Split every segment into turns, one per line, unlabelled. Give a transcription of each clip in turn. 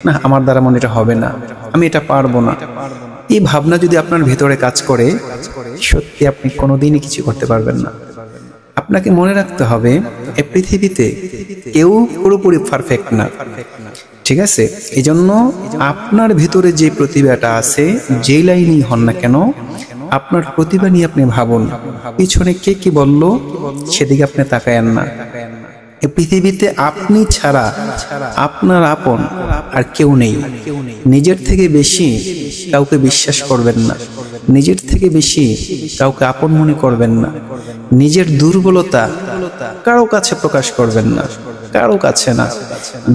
না, আমার দ্বারা মনে এটা হবে না, আমি এটা পারবো না, এই ভাবনা যদি আপনার ভেতরে কাজ করে, সত্যি আপনি কোনোদিনই কিছু করতে পারবেন না। আপনাকে মনে রাখতে হবে, এই পৃথিবীতে কেউ পুরোপুরি পারফেক্ট না, ঠিক আছে? এই জন্য আপনার ভেতরে যে প্রতিভাটা আছে, যেই লাইনই হন না কেন, আপনার প্রতিভা নিয়ে আপনি ভাবুন। পিছনে কে কি বলল সেদিকে আপনি তাকায়েন না। এই পৃথিবীতে আপনি ছাড়া আপনার আপন আর কেউ নেই। নিজের থেকে বেশি কাউকে বিশ্বাস করবেন না, নিজের থেকে বেশি কাউকে আপন মনে করবেন না, নিজের দুর্বলতা কারো কাছে প্রকাশ করবেন না, কারো কাছে না।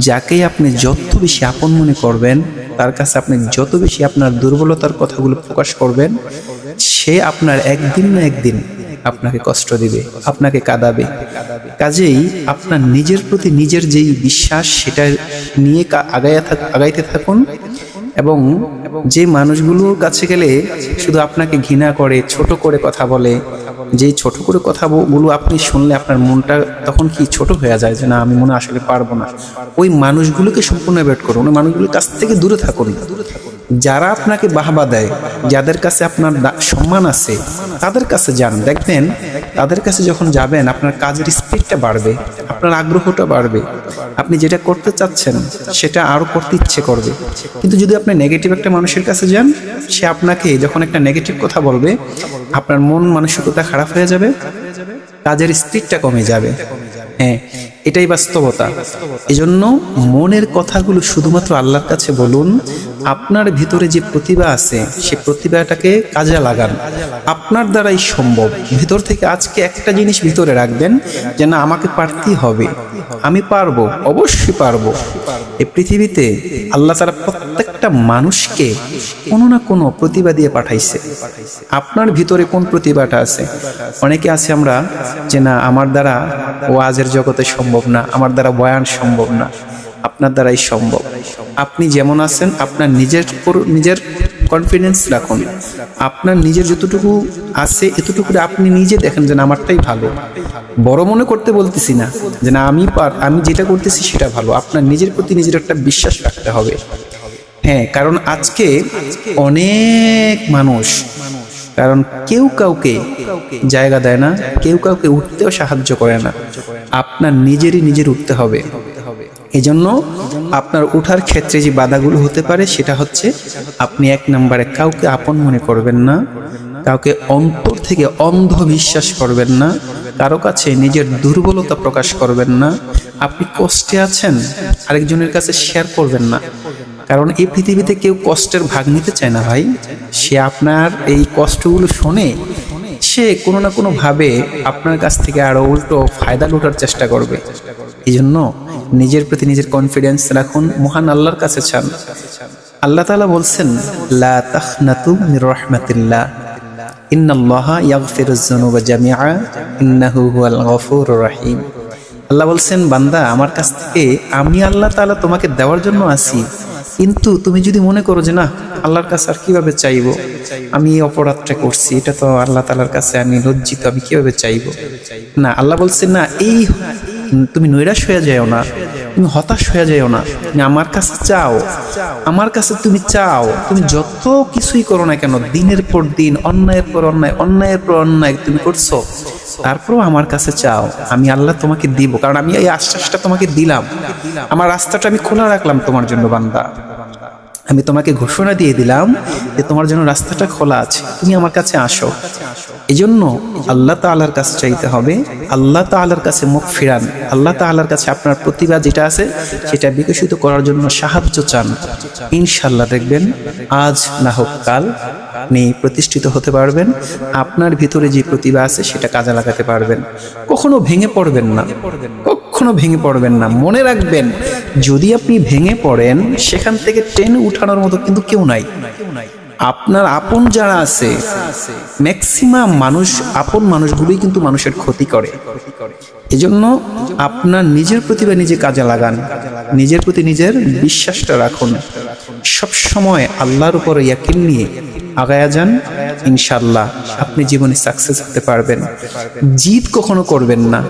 যাকে আপনি যত বেশি আপন মনে করবেন, তার কাছে আপনি যত বেশি আপনার দুর্বলতার কথাগুলো প্রকাশ করবেন, সে আপনার একদিন না একদিন আপনাকে কষ্ট দিবে, আপনাকে কাঁদাবে। কাজেই আপনার নিজের প্রতি নিজের যেই বিশ্বাস, সেটা নিয়ে আগাইতে থাকুন। এবং যে মানুষগুলোর কাছে গেলে শুধু আপনাকে ঘৃণা করে, ছোট করে কথা বলে, যে ছোট করে কথাগুলো আপনি শুনলে আপনার মনটা তখন কি ছোট হয়ে যায়, যে না, আমি মনে আসলে পারবো না, ওই মানুষগুলোকে সম্পূর্ণ অ্যাভয়েড করুন, ওই মানুষগুলোর কাছ থেকে দূরে থাকুন। যারা আপনাকে বাহবা দেয়, যাদের কাছে আপনার সম্মান আছে, তাদের কাছে যান। দেখবেন তাদের কাছে যখন যাবেন, আপনার কাজের স্পিডটা বাড়বে, আপনার আগ্রহটা বাড়বে, আপনি যেটা করতে চাচ্ছেন সেটা আরো করতে ইচ্ছে করবে। কিন্তু যদি আপনি নেগেটিভ একটা মানুষের কাছে যান, সে আপনাকে যখন একটা নেগেটিভ কথা বলবে, আপনার মন মানসিকতা খারাপ হয়ে যাবে, কাজের স্পিডটা কমে যাবে। হ্যাঁ, এটাই বাস্তবতা। এজন্য মনের কথাগুলো শুধুমাত্র আল্লাহর কাছে বলুন। আপনার ভিতরে যে প্রতিভা আছে, সে প্রতিভাটাকে কাজে লাগান, আপনার দ্বারাই সম্ভব। ভিতর থেকে আজকে একটা জিনিস ভিতরে রাখবেন, যে না, আমাকে পারতেই হবে, আমি পারবো, অবশ্যই পারবো। এই পৃথিবীতে আল্লাহ তাআলা প্রত্যেকটা মানুষকে কোনো না কোনো প্রতিভা দিয়ে পাঠাইছে। আপনার ভিতরে কোন প্রতিভাটা আছে? অনেকে আছে আমরা যে না, আমার দ্বারা ওয়াজের জগতে সম্ভব না, আমার দ্বারা বয়ান সম্ভব না। আপনার দ্বারাই সম্ভব। আপনি যেমন আছেন, আপনার নিজের কনফিডেন্স রাখুন। আপনার নিজের যতটুকু আছে, এতটুকু আপনি নিজে দেখেন যে আমারটাই ভালো। বড় মনে করতে বলতেছি না, যে না, আমি যেটা করতেছি সেটা ভালো। আপনার নিজের প্রতি নিজের একটা বিশ্বাস রাখতে হবে। হ্যাঁ, কারণ আজকে অনেক মানুষ, কারণ কেউ কাউকে জায়গা দেয় না, কেউ কাউকে উঠতেও সাহায্য করে না। আপনার নিজের উঠতে হবে। এজন্য আপনার উঠার ক্ষেত্রে যে বাধাগুলো হতে পারে, সেটা হচ্ছে আপনি এক নম্বরে কাউকে আপন মনে করবেন না, কাউকে অন্তর থেকে অন্ধ বিশ্বাস করবেন না, কারো কাছে নিজের দুর্বলতা প্রকাশ করবেন না। আপনি কষ্টে আছেন, আরেকজনের কাছে শেয়ার করবেন না, কারণ এই পৃথিবীতে কেউ কষ্টের ভাগ নিতে চায় না ভাই। সে আপনার এই কষ্টগুলো শোনে, সে কোনো না কোনো ভাবে আপনার কাছ থেকে আরো উল্টো ফায়দা লুটার চেষ্টা করবে। এই জন্য নিজের প্রতি নিজের কনফিডেন্স রাখুন, মহান আল্লাহর কাছে চান। আল্লাহ তাআলা বলছেন, লা তাখনাতু মির রাহমাতিল্লাহ, ইন্নাল্লাহা ইয়াগফিরুয যুনুবা জামিআ, ইন্নাহু হুয়াল গফুরুর রহিম। আল্লাহ বলছেন, বান্দা, আমার কাছ থেকে আমি আল্লাহ তাআলা তোমাকে দেওয়ার জন্য আছি, কিন্তু তুমি যদি মনে করো যে না, আল্লাহর কাছে আর কিভাবে চাইবো, আমি এই অপরাধটা করছি, এটা তো আল্লাহ তাআলার কাছে আমি লজ্জিত, আমি কিভাবে চাইবো? না, আল্লাহ বলছেন না, এই তুমি নৈরাশ হয়ে যাও না, তুমি হতাশ হয়ে যাও না, তুমি আমার কাছে চাও, আমার কাছে তুমি চাও। তুমি যত কিছুই করো না কেন, দিনের পর দিন অন্যায়ের পর অন্যায়, অন্যায়ের পর অন্যায় তুমি করছো, তারপরও আমার কাছে চাও, আমি আল্লাহ তোমাকে দিব। কারণ আমি এই আশ্বাসটা তোমাকে দিলাম, আমার রাস্তাটা আমি খোলা রাখলাম তোমার জন্য বান্দা। আমি তোমাকে ঘোষণা দিয়ে দিলাম যে তোমার জন্য রাস্তাটা খোলা আছে, তুমি আমার কাছে আসো। এজন্য আল্লাহ তাআলার কাছে চাইতে হবে, আল্লাহ তাআলার কাছে মুখ ফিরান, আল্লাহ তাআলার কাছে আপনার প্রতিভা যেটা আছে সেটা বিকশিত করার জন্য সাহায্য চান। ইনশাআল্লাহ দেখবেন আজ না হোক কাল আপনি প্রতিষ্ঠিত হতে পারবেন। আপনার ভিতরে যে প্রতিভা আছে সেটা কাজে লাগাতে পারবেন। কখনো ভেঙে পড়বেন না, কখনো ভেঙে পড়বেন না। মনে রাখবেন, যদি আপনি ভেঙে পড়েন, সেখান থেকে টেনে উঠানোর মতো কিন্তু কেউ নাই। আপনার আপন যারা আছে, ম্যাক্সিমাম মানুষ, আপন মানুষগুলোই কিন্তু মানুষের ক্ষতি করে। এজন্য আপনার নিজের প্রতিভা নিজে কাজে লাগান, নিজের প্রতি নিজের বিশ্বাসটা রাখুন, সব সময় আল্লাহর উপর ইয়াকিন নিয়ে আগায়া যান, ইনশাআল্লাহ আপনি জীবনে সাকসেস হতে পারবেন। জিদ কখনো করবেন না।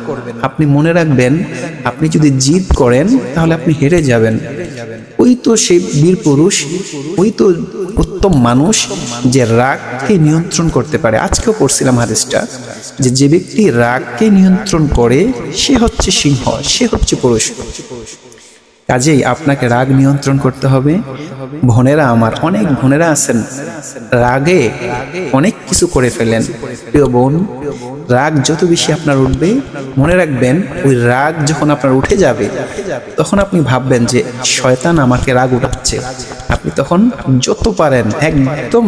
আপনি মনে রাখবেন, আপনি যদি জিদ করেন তাহলে আপনি হেরে যাবেন। ওই তো সেই বীর পুরুষ, ওই তো উত্তম মানুষ যে রাগকে নিয়ন্ত্রণ করতে পারে। আজকেও পড়ছিলাম হাদিসটা, যে ব্যক্তি রাগকে নিয়ন্ত্রণ করে সে হচ্ছে সিংহ, সে হচ্ছে পুরুষ। কাজেই আপনাকে রাগ নিয়ন্ত্রণ করতে হবে। বোনেরা আমার, অনেক বোনেরা আছেন রাগে অনেক কিছু করে ফেলেন। প্রিয় বোন, রাগ যত বেশি আপনার উঠবে, মনে রাখবেন ওই রাগ যখন আপনার উঠে যাবে তখন আপনি ভাববেন যে শয়তান আমাকে রাগ উঠাচ্ছে। আপনি তখন যত পারেন একদম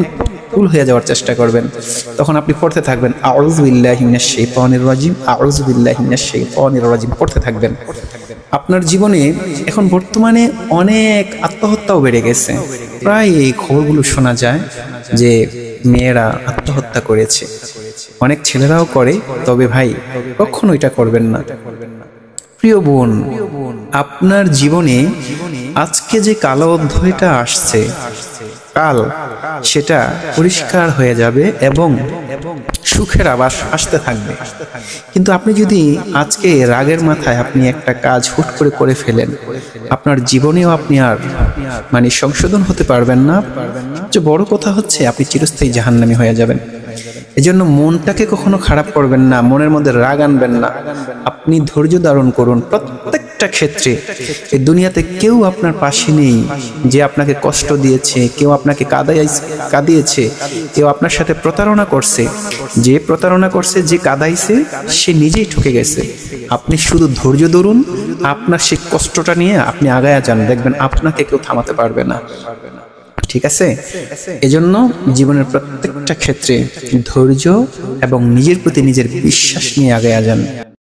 কুল হয়ে যাওয়ার চেষ্টা করবেন। তখন আপনি পড়তে থাকবেন আউযু বিল্লাহি মিনাশ শাইতানির রাজিম, আউযু বিল্লাহি মিনাশ শাইতানির রাজিম পড়তে থাকবেন। আপনার জীবনে এখন বর্তমানে অনেক আত্মহত্যাও বেড়ে গেছে। প্রায় এই খবরগুলো শোনা যায় যে মেয়েরা আত্মহত্যা করেছে, অনেক ছেলেরাও করে। তবে ভাই কখনো এটা করবেন না। প্রিয় বোন, আপনার জীবনে আজকে যে কালো অধ্যায়টা আসছে, কাল সেটা পরিষ্কার হয়ে যাবে এবং সুখের আবাস আসতে থাকবে। কিন্তু আপনি যদি আজকে রাগের মাথায় আপনি একটা কাজ হুট করে ফেলেন, আপনার জীবনেও আপনি আর সংশোধন হতে পারবেন না। যে বড় কথা হচ্ছে আপনি চিরস্থায়ী জাহান্নামী হয়ে যাবেন। এজন্য মনটাকে কখনো খারাপ করবেন না, মনের মধ্যে রাগ আনবেন না। আপনি ধৈর্য ধারণ করুন। প্রত্যেকটা ক্ষেত্রে এই দুনিয়াতে কেউ আপনার পাশে নেই যে আপনাকে কষ্ট দিয়েছে, কেউ আপনাকে কাঁদিয়েছে, কেউ আপনার সাথে প্রতারণা করছে। যে প্রতারণা করছে, যে কাঁদাইছে, সে নিজেই ঠকে গেছে। আপনি শুধু ধৈর্য ধরুন, আপনার সেই কষ্টটা নিয়ে আপনি আগায়া যান, দেখবেন আপনাকে কেউ থামাতে পারবে না। ঠিক আছে? এজন্য জীবনের প্রত্যেকটা ক্ষেত্রে ধৈর্য এবং নিজের প্রতি নিজের বিশ্বাস নিয়ে আগায়া যান।